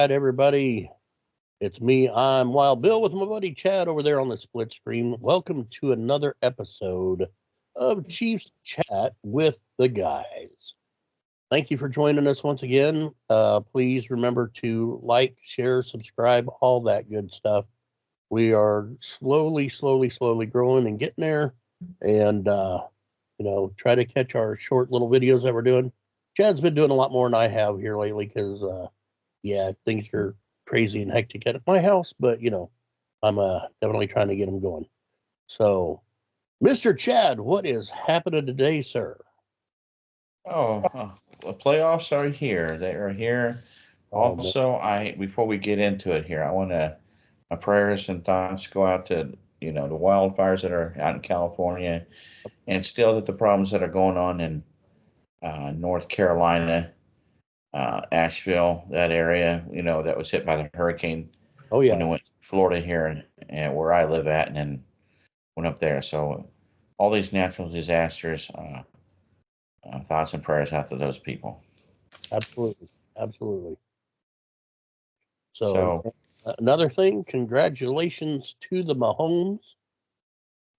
right, everybody. It's me. I'm Wild Bill with my buddy Chad over there on the split screen. Welcome to another episode of Chiefs Chat with the guys. Thank you for joining us once again. Please remember to like, share, subscribe, all that good stuff. We are slowly growing and getting there. And, try to catch our short little videos that we're doing. Chad's been doing a lot more than I have here lately because, things are crazy and hectic at my house, but I'm definitely trying to get them going. So, Mr. Chad, what is happening today, sir? The playoffs are here. They are here. Also, before we get into it here, I want my prayers and thoughts go out to the wildfires that are out in California, and still that the problems that are going on in North Carolina, Asheville, that area, that was hit by the hurricane. Oh yeah. When it went to Florida here and where I live at, and then went up there. So all these natural disasters, thoughts and prayers out to those people. Absolutely. So another thing, congratulations to the Mahomes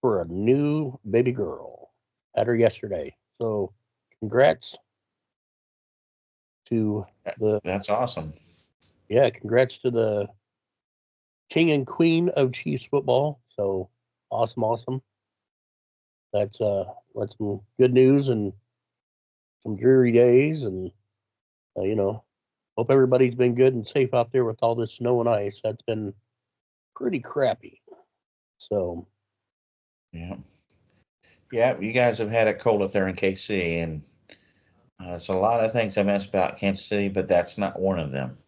for a new baby girl. Had her yesterday. So congrats to That's awesome. Yeah, congrats to the king and queen of Chiefs football. So awesome. That's some good news and some dreary days, and hope everybody's been good and safe out there with all this snow and ice. That's been pretty crappy. So yeah, you guys have had it cold up there in KC, and there's a lot of things I miss about Kansas City, but that's not one of them.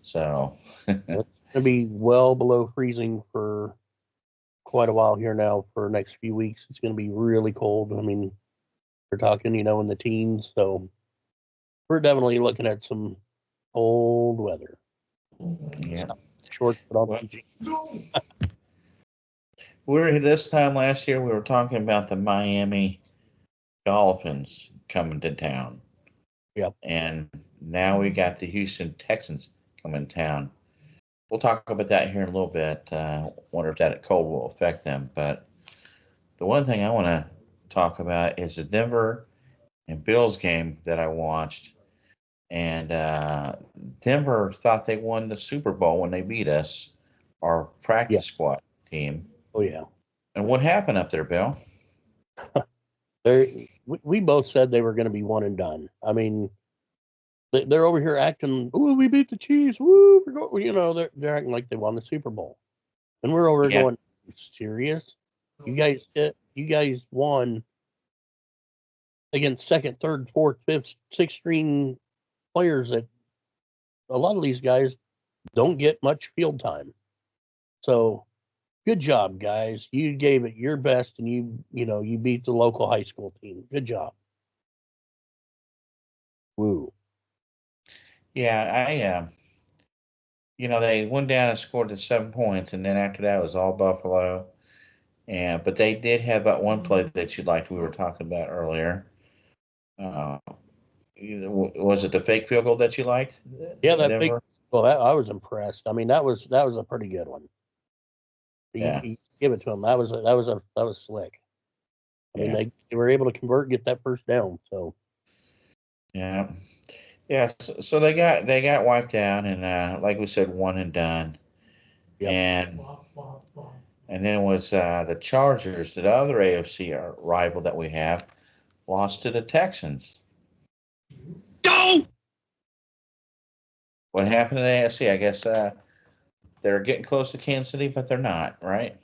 So it's going to be well below freezing for quite a while here now. For the next few weeks, it's going to be really cold. I mean, we're talking, in the teens. So we're definitely looking at some cold weather. Yeah. Shorts, but on this time last year, we were talking about the Miami Dolphins coming to town. Yep. And now we got the Houston Texans coming to town. We'll talk about that here in a little bit. Wonder if that cold will affect them. But the one thing I want to talk about is the Denver and Bills game that I watched. And Denver thought they won the Super Bowl when they beat us, our practice squad team. Oh, yeah. And what happened up there, Bill? We both said they were going to be one and done. I mean, they're over here acting, "Ooh, we beat the Chiefs. Woo, they're acting like they won the Super Bowl." And we're over here going, serious? You guys won against second, third, fourth, fifth, sixth string players that a lot of these guys don't get much field time. So good job, guys. You gave it your best, and you beat the local high school team. Good job. Woo. Yeah, they went down and scored the 7 points, and then after that it was all Buffalo. But they did have that one play that you liked. We were talking about earlier. Was it the fake field goal that you liked? Yeah, that big. Well, I was impressed. I mean, that was a pretty good one. You give it to them. That was slick. I mean, they were able to convert and get that first down. So yeah. So they got wiped out, and like we said, one and done. Yep. And then it was the Chargers, the other AFC rival that we have, lost to the Texans. Go! What happened in the AFC? I guess they're getting close to Kansas City, but they're not, right?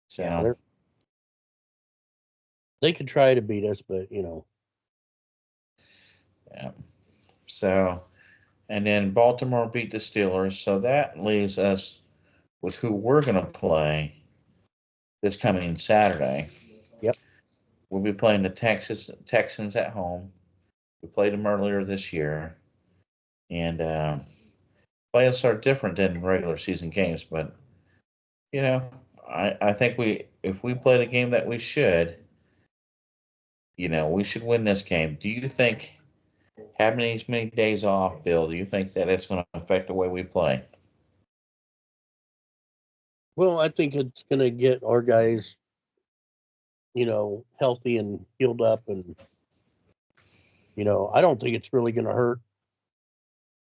So yeah, they could try to beat us, but Yeah. So, and then Baltimore beat the Steelers, so that leaves us with who we're going to play this coming Saturday. Yep. We'll be playing the Texans at home. We played them earlier this year. And playoffs are different than regular season games, but, I think if we play the game that we should win this game. Do you think having these many days off, Bill, do you think that it's going to affect the way we play? Well, I think it's going to get our guys, healthy and healed up. And, I don't think it's really going to hurt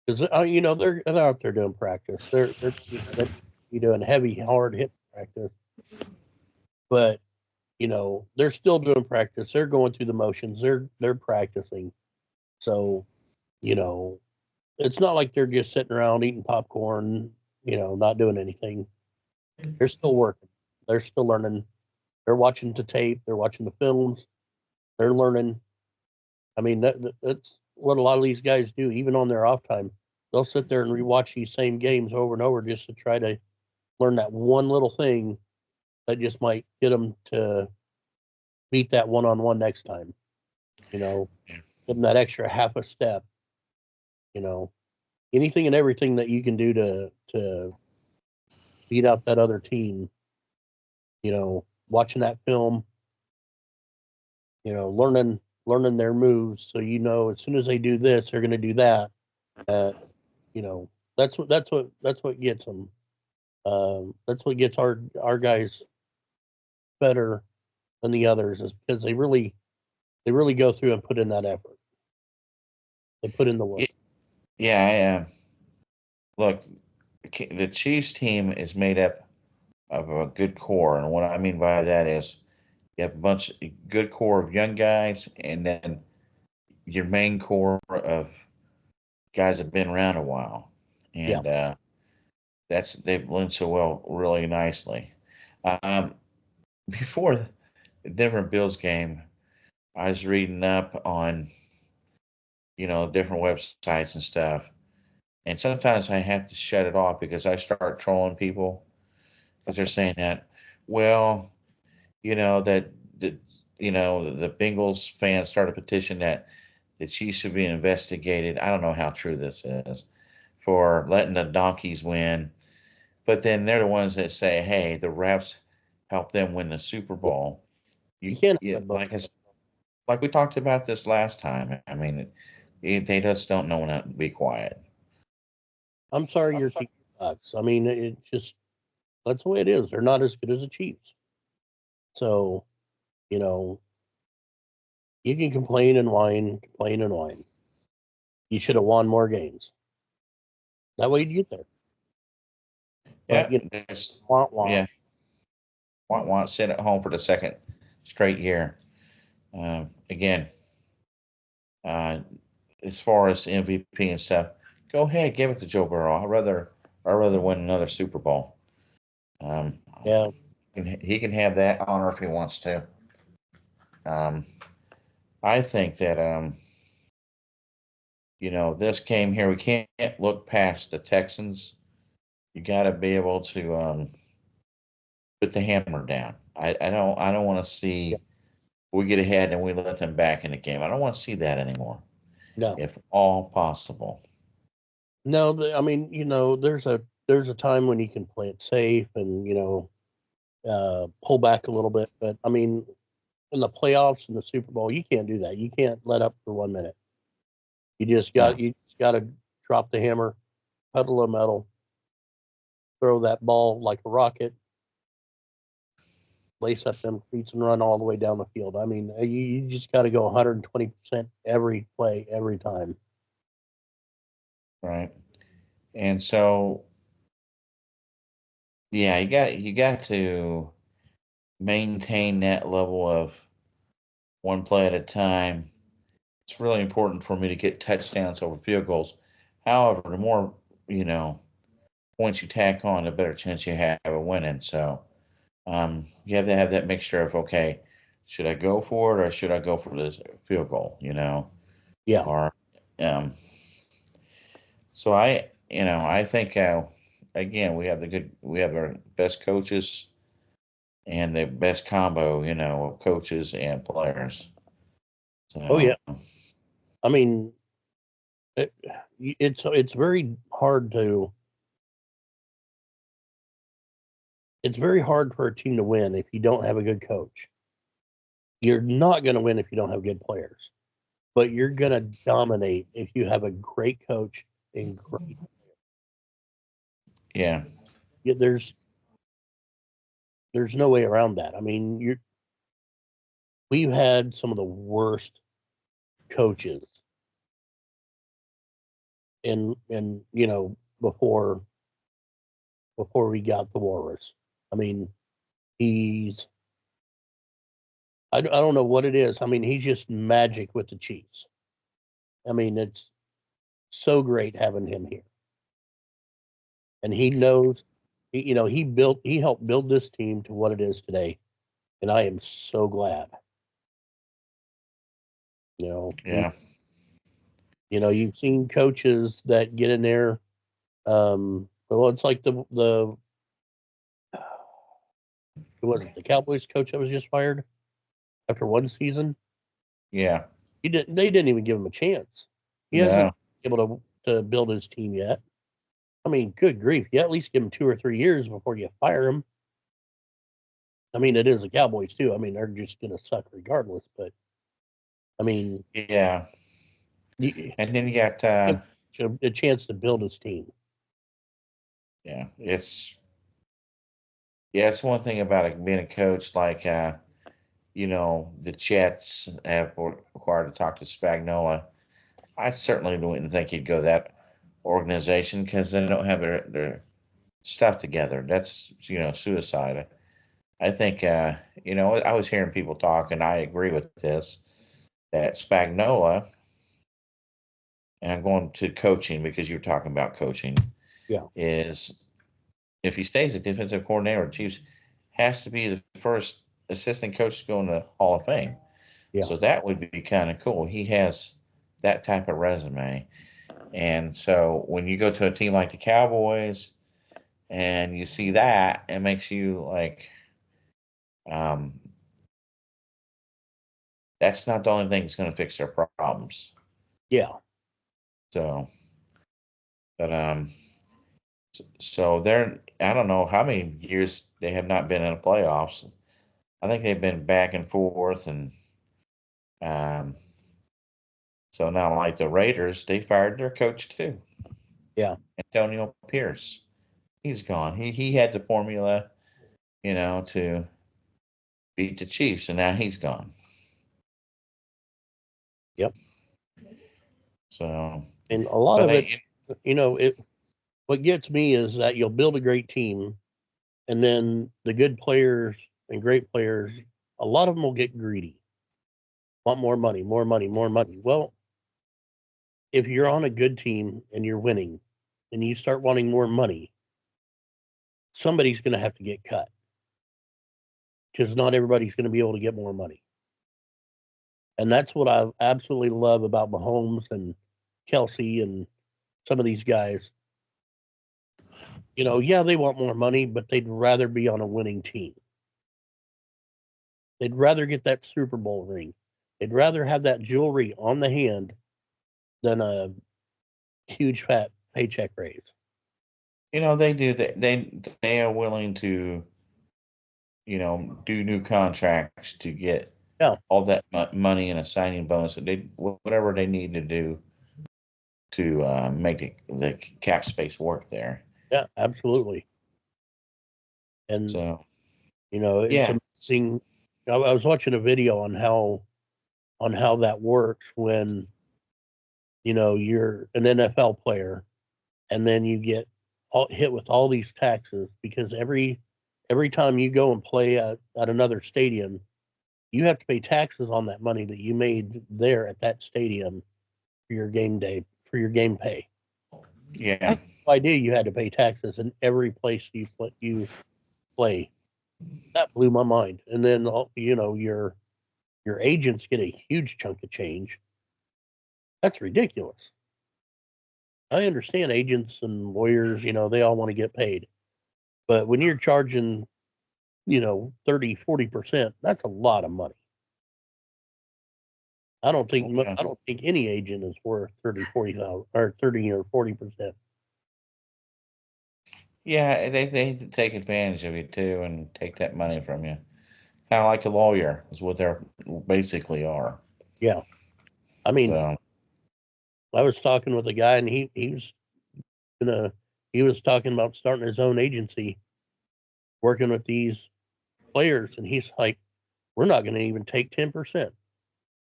because, they're out there doing practice. They're doing heavy, hard hit practice. But, they're still doing practice. They're going through the motions. They're practicing. So, it's not like they're just sitting around eating popcorn, not doing anything. They're still working. They're still learning. They're watching the tape. They're watching the films. They're learning. I mean, that's what a lot of these guys do, even on their off time. They'll sit there and rewatch these same games over and over just to try to learn that one little thing that just might get them to beat that one-on-one next time. Give them that extra half a step. Anything and everything that you can do to beat out that other team. Watching that film. Learning their moves, so as soon as they do this, they're going to do that. That's what gets them. That's what gets our guys better than the others, is because they really go through and put in that effort. They put in the work. Yeah, look, the Chiefs team is made up of a good core, and what I mean by that is you have a good core of young guys, and then your main core of guys that have been around a while, and they blend so well, really nicely. Um, Before the Denver Bills game, I was reading up on different websites and stuff, and sometimes I have to shut it off because I start trolling people because they're saying that, well, that the Bengals fans started a petition that the Chiefs should be investigated. I don't know how true this is for letting the donkeys win, but then they're the ones that say, "Hey, the refs helped them win the Super Bowl." You can't Like we talked about this last time. I mean, they just don't know when to be quiet. I'm sorry your team sucks. I mean, it's just that's the way it is. They're not as good as the Chiefs. So, you know, you can complain and whine, complain and whine. You should have won more games. That way you'd get there. But Yeah, wah, wah. yeah. Want sit at home for the second straight year. Again, as far as MVP and stuff, go ahead, give it to Joe Burrow. I'd rather win another Super Bowl. Um, Yeah. he can have that honor if he wants to. Um, I think that this game here, we can't look past the Texans. You got to be able to put the hammer down. I don't want to see we get ahead and we let them back in the game. I don't want to see that anymore, No. if all possible. No, I mean, there's a time when you can play it safe and, pull back a little bit. But I mean, in the playoffs and the Super Bowl, you can't do that. You can't let up for 1 minute. You just got to drop the hammer, pedal the metal, throw that ball like a rocket, lace up them cleats and run all the way down the field. I mean, you just got to go 120% every play, every time. Right. And so, yeah, you got to maintain that level of one play at a time. It's really important for me to get touchdowns over field goals. However, the more points you tack on, the better chance you have of winning. So you have to have that mixture of, okay, should I go for it or should I go for this field goal? Yeah. Or so I think again we have our best coaches and the best combo of coaches and players. So Oh yeah. I mean, it's very hard to. It's very hard for a team to win if you don't have a good coach. You're not going to win if you don't have good players. but you're going to dominate if you have a great coach and great. Yeah. There's no way around that. I mean, we've had some of the worst coaches in before we got the Walrus. I mean, I don't know what it is. I mean, he's just magic with the Chiefs. I mean, it's so great having him here. And he knows, he helped build this team to what it is today. And I am so glad. Yeah. You've seen coaches that get in there. It's like it was the Cowboys coach that was just fired after one season. Yeah. They didn't even give him a chance. He hasn't been able to build his team yet. I mean, good grief. You at least give him 2 or 3 years before you fire him. I mean, it is the Cowboys too. I mean, they're just going to suck regardless. But I mean, yeah. And then you got a chance to build his team. Yeah, it's one thing about being a coach. Like the Jets have required to talk to Spagnuolo. I certainly wouldn't think he'd go that organization because they don't have their stuff together. That's suicide. I think I was hearing people talk, and I agree with this, that Spagnuolo, and I'm going to coaching because you're talking about coaching. Yeah. Is if he stays a defensive coordinator of the Chiefs, has to be the first assistant coach to go in the Hall of Fame. Yeah. So that would be kind of cool. He has that type of resume. And so when you go to a team like the Cowboys and you see that, it makes you like, that's not the only thing that's going to fix their problems. Yeah. So, but, so they're, I don't know how many years they have not been in the playoffs. I think they've been back and forth, and so now, like the Raiders, they fired their coach too. Yeah. Antonio Pierce, he's gone. He had the formula, to beat the Chiefs, and now he's gone. Yep. So, and a lot of it, what gets me is that you'll build a great team, and then the good players and great players, a lot of them will get greedy, want more money, more money, more money. Well, if you're on a good team and you're winning and you start wanting more money, somebody's going to have to get cut because not everybody's going to be able to get more money. And that's what I absolutely love about Mahomes and Kelsey and some of these guys. Yeah, they want more money, but they'd rather be on a winning team. They'd rather get that Super Bowl ring. They'd rather have that jewelry on the hand than a huge fat paycheck raise. They do that. They are willing to, do new contracts to get all that money and a signing bonus. Whatever they need to do to make the cap space work there. Yeah, absolutely. And so, it's amazing. I was watching a video on how that works when you're an NFL player and then you get hit with all these taxes because every time you go and play at another stadium, you have to pay taxes on that money that you made there at that stadium for your game day, for your game pay. Yeah. I had no idea you had to pay taxes in every place you play. That blew my mind. And then your agents get a huge chunk of change. That's ridiculous. I understand agents and lawyers, they all want to get paid. But when you're charging, 30, 40%, that's a lot of money. I don't think any agent is worth 30, 40,000 or 30 or 40%. Yeah, they take advantage of you too and take that money from you. Kind of like a lawyer is what they basically are. Yeah. I mean, So, I was talking with a guy, and he was talking about starting his own agency, working with these players, and he's like, "We're not going to even take 10%.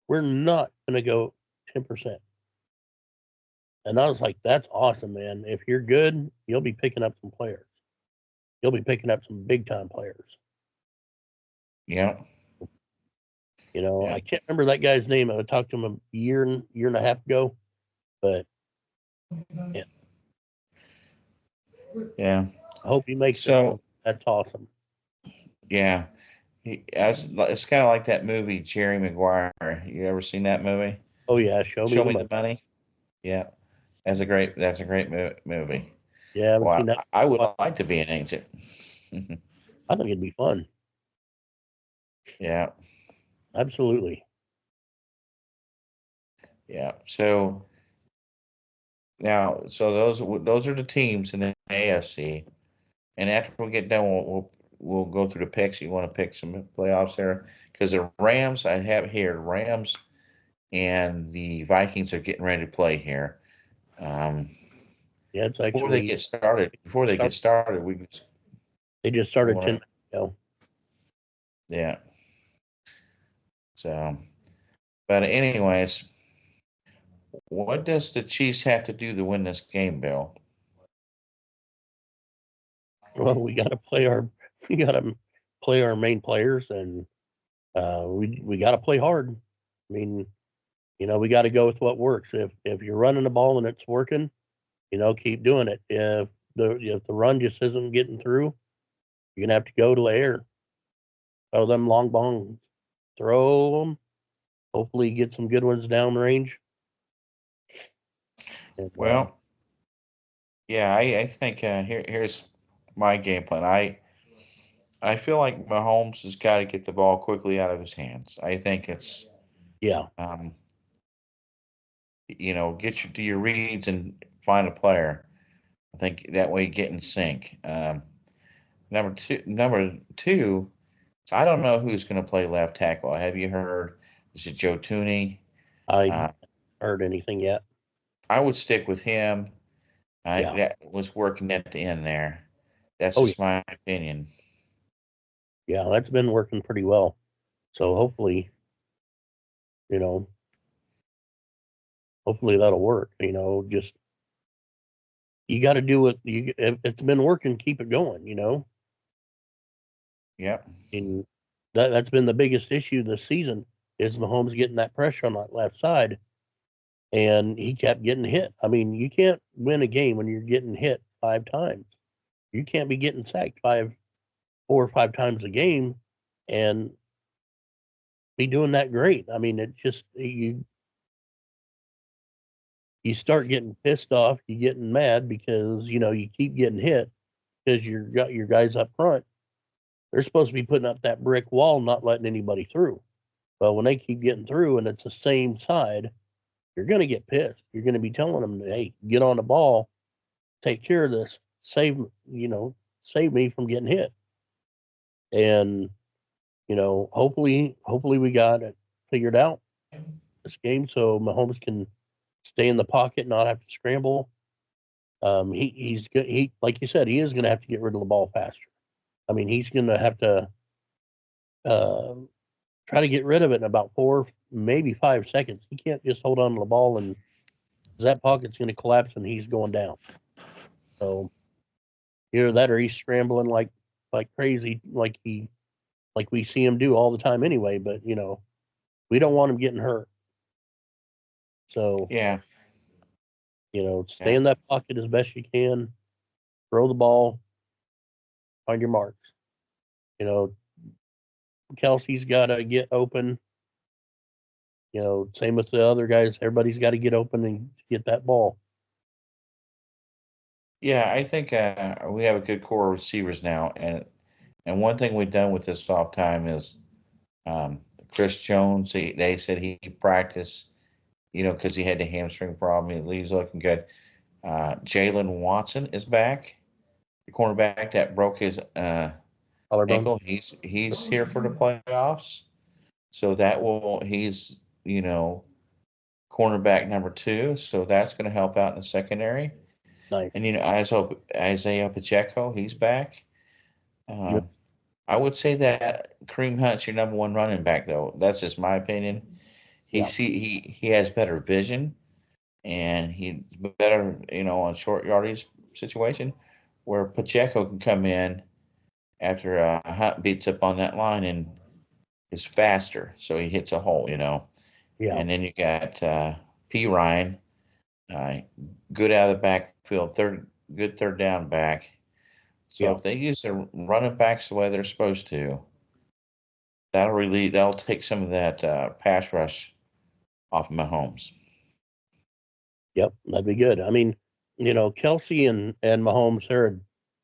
We're not going to go 10%." And I was like, "That's awesome, man. If you're good, you'll be picking up some players. You'll be picking up some big time players." yeah. Yeah. I can't remember that guy's name. I talked to him a year and a half ago, but yeah, Yeah. I hope he makes it. So, That's awesome. yeah. It's kind of like that movie, Jerry Maguire. You ever seen that movie? Oh yeah, show me Show the Me money. the Money. Yeah. That's a great movie. Yeah, I haven't seen Well, that. I would like to be an agent. I think it'd be fun. Yeah. Absolutely. Yeah. So now, those are the teams in the AFC. And after we get done, we'll go through the picks. You want to pick some playoffs there? Because the Rams, I have here, Rams and the Vikings are getting ready to play here. Um, Yeah, it's before they actually get started, they just we started 10 want minutes ago. yeah. So, but anyways, what does the Chiefs have to do to win this game, Bill? Well, we got to play our main players, and we got to play hard. I mean, we got to go with what works. If you're running the ball and it's working, keep doing it. If the run just isn't getting through, you're gonna have to go to the air. Throw them long bombs. Throw them. Hopefully, get some good ones down range. And, Well, yeah, I think here's my game plan. I feel like Mahomes has got to get the ball quickly out of his hands. I think it's yeah, um, get you to your reads and find a player. I think that way you get in sync. Number two, so I don't know who's going to play left tackle. Have you heard? Is it Joe Tooney? I Uh, haven't heard anything yet. I would stick with him. Yeah. That was working at the end there. That's Oh yeah. just my opinion. Yeah, that's been working pretty well. So you know, hopefully that'll work. Just you got to do it. If it's been working, keep it going. Yep. And that's been the biggest issue this season is Mahomes getting that pressure on that left side, and he kept getting hit. I mean, you can't win a game when you're getting hit 5 times. You can't be getting sacked 4 or 5 times a game, and be doing that great. I mean, it just you start getting pissed off, you getting mad because you keep getting hit because you got your guys up front. They're supposed to be putting up that brick wall, not letting anybody through. But when they keep getting through and it's the same side, you're going to get pissed. You're going to be telling them, "Hey, get on the ball, take care of this, save me from getting hit." And hopefully we got it figured out this game so Mahomes can stay in the pocket, not have to scramble. He like you said, he is going to have to get rid of the ball faster. I mean, he's going to have to uh, try to get rid of it in about 4, maybe 5 seconds. He can't just hold on to the ball and that pocket's going to collapse and he's going down. So either that or he's scrambling like crazy, like we see him do all the time anyway. But we don't want him getting hurt. So Yeah. stay Yeah. in that pocket as best you can. Throw the ball, find your marks. You know, Kelsey's got to get open. Same with the other guys. Everybody's got to get open and get that ball. Yeah, I think we have a good core of receivers now, and one thing we've done with this off time is Chris Jones. They said he practiced, because he had the hamstring problem. He's looking good. Jalen Watson is back, the cornerback that broke his Collarbone. ankle. He's here for the playoffs, so that will he's cornerback number 2, so that's going to help out in the secondary. Nice. And Isaiah Pacheco, he's back. Yep. I would say that Kareem Hunt's your number 1 running back, though. That's just my opinion. He has better vision, and he's better, on short yardage situation, where Pacheco can come in after Hunt beats up on that line and is faster, so he hits a hole, Yeah. And then you got P. Ryan, good out of the backfield, good third down back. So if they use their running backs the way they're supposed to, that'll take some of that pass rush off of Mahomes. Yep, that'd be good. I mean, Kelsey and Mahomes, they're a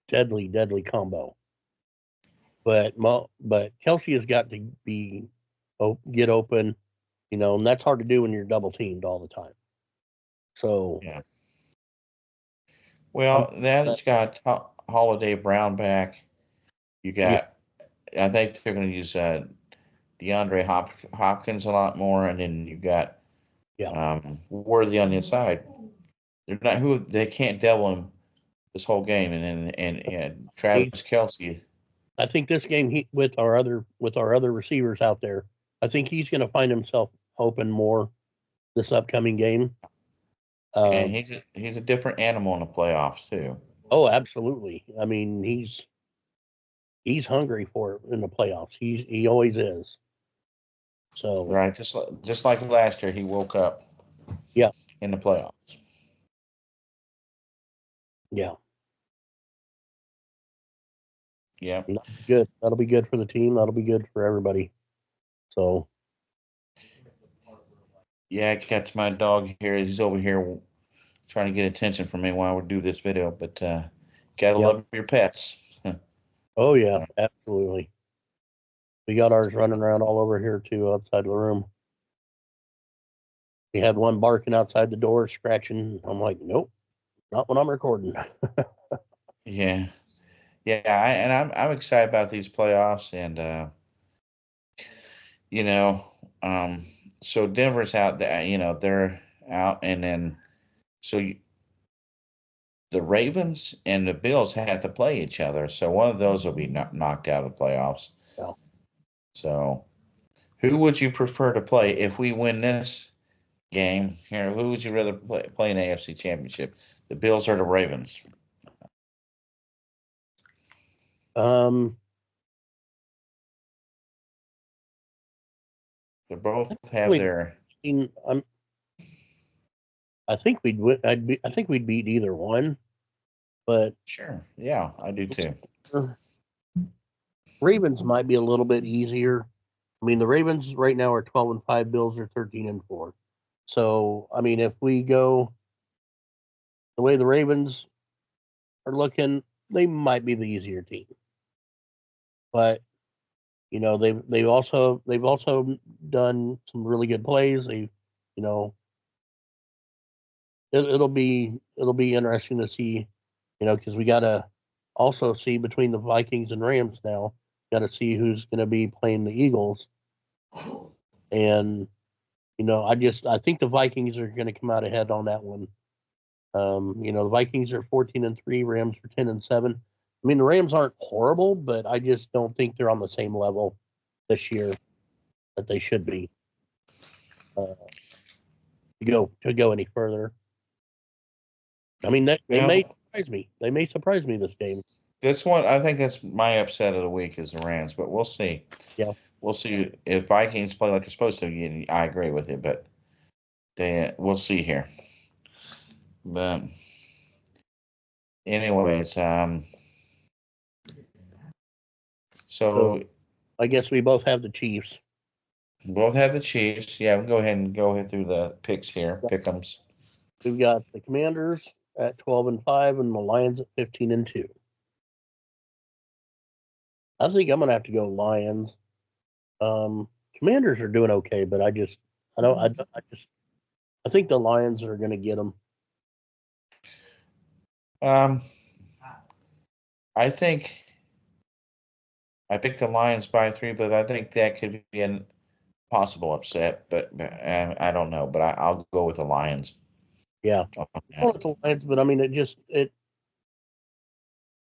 deadly, deadly combo. But Kelsey has got to get open, and that's hard to do when you're double teamed all the time. So yeah. Well, that's got Holiday Brown back. You got, I think they're going to use DeAndre Hopkins a lot more, and then you got Worthy on the inside. They can't double him this whole game, and Travis Kelce. I think this game with our other receivers out there, I think he's going to find himself open more this upcoming game. And he's a different animal in the playoffs too. Oh, absolutely. I mean, he's hungry for it in the playoffs. He always is. So right, just like last year, he woke up. Yeah. In the playoffs. Yeah. Yeah. Good. That'll be good for the team. That'll be good for everybody. So. Yeah, I got my dog here. He's over here trying to get attention from me while we do this video, but gotta love your pets. Oh yeah, absolutely. We got ours running around all over here too, outside the room. We had one barking outside the door, scratching. I'm like, nope, not when I'm recording. Yeah, I'm excited about these playoffs, and so Denver's out there. They're out, and then the Ravens and the Bills have to play each other, so one of those will be knocked out of the playoffs. Yeah. So, who would you prefer to play if we win this game here? Who would you rather play in the AFC Championship, the Bills or the Ravens? They both have their. I think we'd beat either one, but sure, yeah, I do too. Ravens might be a little bit easier. I mean, the Ravens right now are 12-5. Bills are 13-4. So, I mean, if we go the way the Ravens are looking, they might be the easier team. But they've also done some really good plays. It'll be interesting to see, because we gotta also see between the Vikings and Rams now. Got to see who's going to be playing the Eagles, and I think the Vikings are going to come out ahead on that one. The Vikings are 14-3, Rams are 10-7. I mean, the Rams aren't horrible, but I just don't think they're on the same level this year that they should be to go any further. I mean, they may surprise me. They may surprise me this game. This one, I think that's my upset of the week is the Rams, but we'll see. Yeah, we'll see if Vikings play like they're supposed to. I agree with you, but we'll see here. But anyways, so I guess we both have the Chiefs. Both have the Chiefs. Yeah, we'll go ahead through the picks here. Pick'ems. We've got the Commanders at 12-5 and the Lions at 15-2. I think I'm gonna have to go Lions. Commanders are doing okay, but I think the Lions are gonna get them. I think I picked the Lions by 3, but I think that could be possible upset, but I don't know. But I'll go with the Lions. Yeah. Well, with the Lions, but I mean,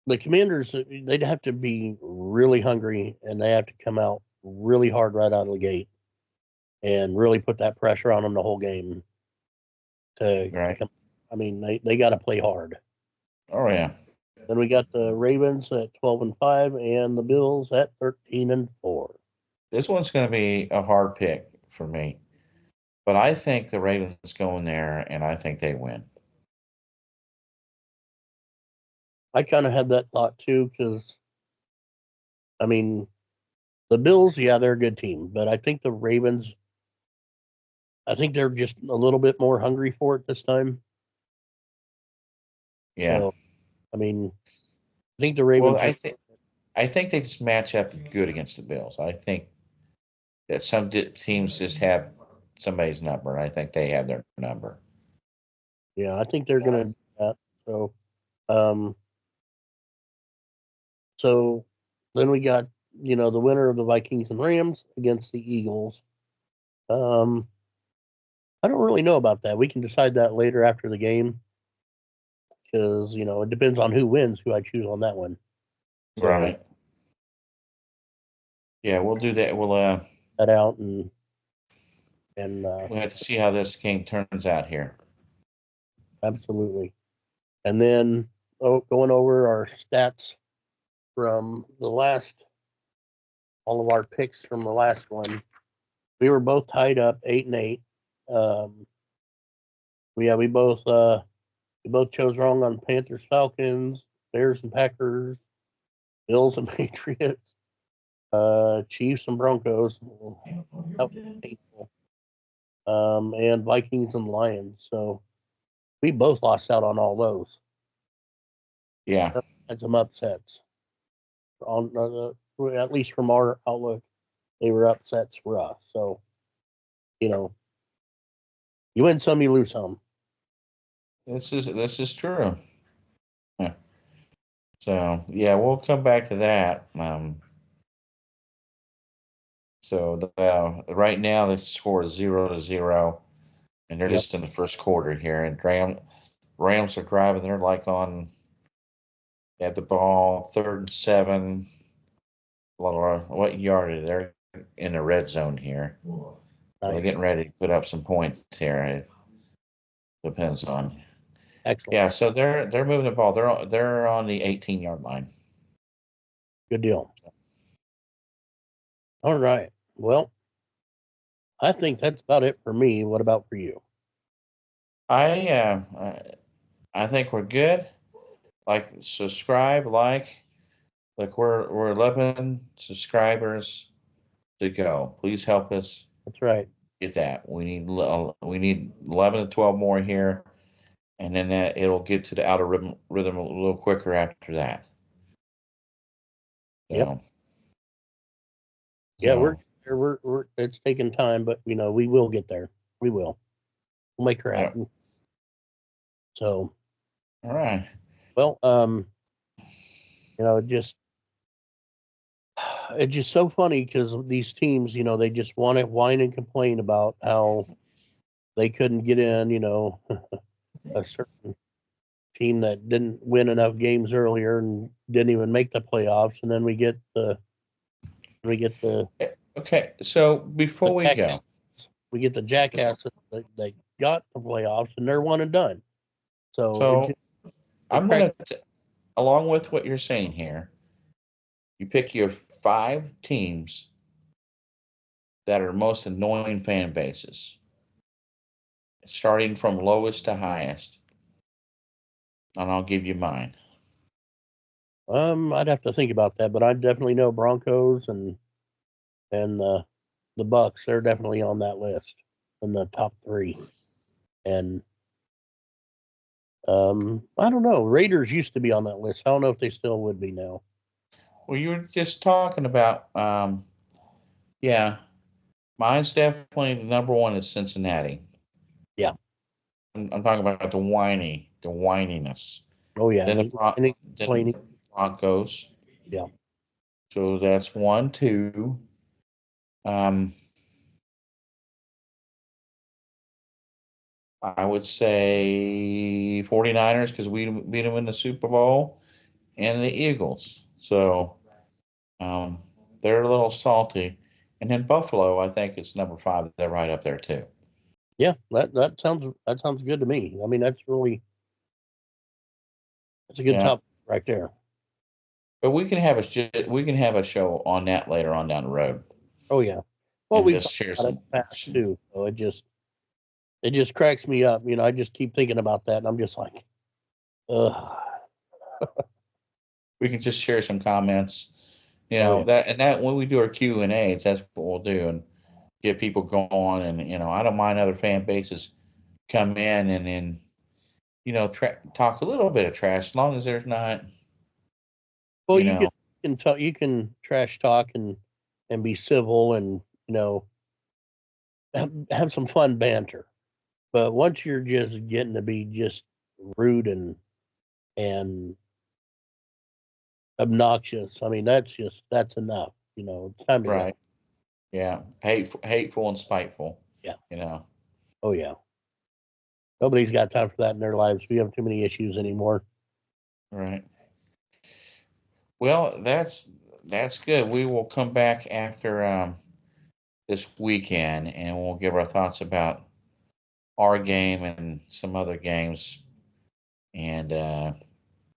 the Commanders, they'd have to be really hungry and they have to come out really hard right out of the gate and really put that pressure on them the whole game to come. I mean, they got to play hard. Oh yeah. Then we got the Ravens at 12-5 and the Bills at 13-4. This one's going to be a hard pick for me, but I think the Ravens go in there and I think they win. I kind of had that thought too because, I mean, the Bills, yeah, they're a good team, but I think the Ravens, I think they're just a little bit more hungry for it this time. Yeah. So, I mean, I think the Ravens. Well, I think they just match up good against the Bills. I think that some teams just have somebody's number. I think they have their number. Yeah, I think they're going to do that. Um, so then we got, the winner of the Vikings and Rams against the Eagles. I don't really know about that. We can decide that later after the game because, it depends on who wins, who I choose on that one. So, Right. Yeah, we'll do that. We'll that out and we'll have to see how this game turns out here. Absolutely. And then going over our stats from all of our picks from the last one. We were both tied up 8-8. We both chose wrong on Panthers, Falcons, Bears and Packers, Bills and Patriots, Chiefs and Broncos. That was painful. And Vikings and Lions. So we both lost out on all those. Yeah. Had some upsets. At least from our outlook, they were upsets for us. So, you win some, you lose some. This is true. Yeah. So yeah, we'll come back to that. So right now the score is 0-0, and they're just in the first quarter here. And Rams are driving. They're like at the ball, 3rd and 7. What yard are they? They're in the red zone here. Nice. So they're getting ready to put up some points here. It depends on. Excellent. Yeah, so they're moving the ball. They're on the 18-yard line. Good deal. All right. Well, I think that's about it for me. What about for you? I think we're good. Subscribe, like we're 11 subscribers to go. Please help us That's right. get that. We need 11 to 12 more here, and then it'll get to the outer rhythm a little quicker after that. So, yep. Yeah, we're it's taking time, but we will get there. We will. We'll make her happen. Yep. So, all right. Well, it's just so funny because these teams, they just want to whine and complain about how they couldn't get in, a certain team that didn't win enough games earlier and didn't even make the playoffs, and then we get the okay. So before we go, we get the jackasses that got the playoffs and they're one and done. So I'm gonna, along with what you're saying here, you pick your 5 teams that are most annoying fan bases, starting from lowest to highest, and I'll give you mine. I'd have to think about that, but I definitely know Broncos and the Bucks. They're definitely on that list in the top 3. And I don't know. Raiders used to be on that list. I don't know if they still would be now. Well, you were just talking about, yeah, mine's definitely the number 1 is Cincinnati. Yeah, I'm talking about the whininess. Oh yeah, Then the Broncos. Yeah. So that's 1, 2. I would say 49ers because we beat them in the Super Bowl, and the Eagles. So they're a little salty. And then Buffalo, I think it's number 5. They're right up there too. Yeah, that sounds good to me. I mean, that's a good top right there. But we can have a show on that later on down the road. Oh yeah. Well, And we just share some fast too. So it just cracks me up. You know, I just keep thinking about that, and I'm just like, ugh. We can just share some comments. You know, that when we do our Q&As, that's what we'll do, and get people going. And I don't mind other fan bases come in and then talk a little bit of trash, as long as there's not. Well, you can trash talk and be civil and have some fun banter. But once you're just getting to be just rude and obnoxious, I mean that's enough. It's time to go. Yeah, hateful and spiteful. Yeah. Oh yeah. Nobody's got time for that in their lives. We have too many issues anymore. Right. Well, that's good. We will come back after this weekend, and we'll give our thoughts about our game and some other games. And all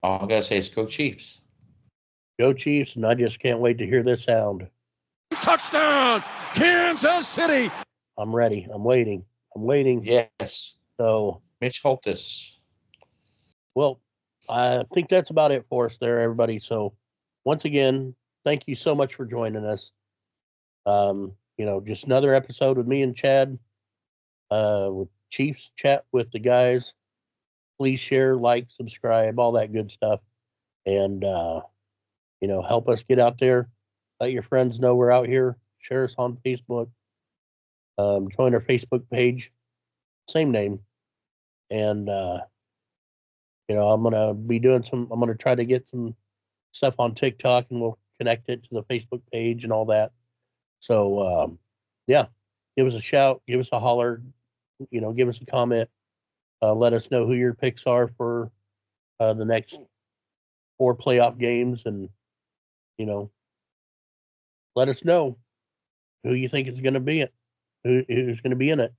I gotta say is go Chiefs. Go Chiefs, and I just can't wait to hear this sound. Touchdown, Kansas City. I'm ready. I'm waiting. Yes. So, Mitch Holthus. Well, I think that's about it for us there, everybody. So, once again, thank you so much for joining us. Just another episode with me and Chad, with Chiefs Chat with the guys. Please share, like, subscribe, all that good stuff. And, help us get out there. Let your friends know we're out here. Share us on Facebook. Join our Facebook page. Same name. And, I'm going to try to get some stuff on TikTok, and we'll connect it to the Facebook page and all that. So, give us a shout, give us a holler, give us a comment. Let us know who your picks are for the next 4 playoff games, and, let us know who you think is going to be it, who's going to be in it,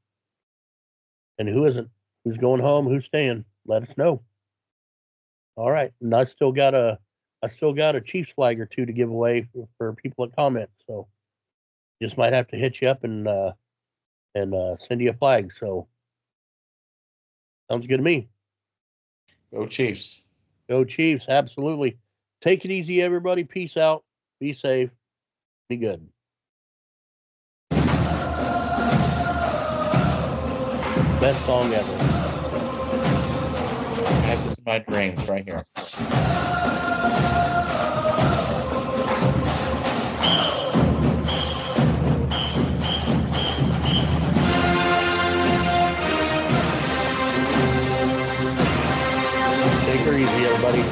and who isn't, who's going home, who's staying. Let us know. All right, and I still got a Chiefs flag or 2 to give away for people that comment. So just might have to hit you up and send you a flag. So sounds good to me. Go Chiefs. Go Chiefs. Absolutely. Take it easy, everybody. Peace out. Be safe. Be good. Best song ever. I have this in my dreams right here. Take her easy, everybody.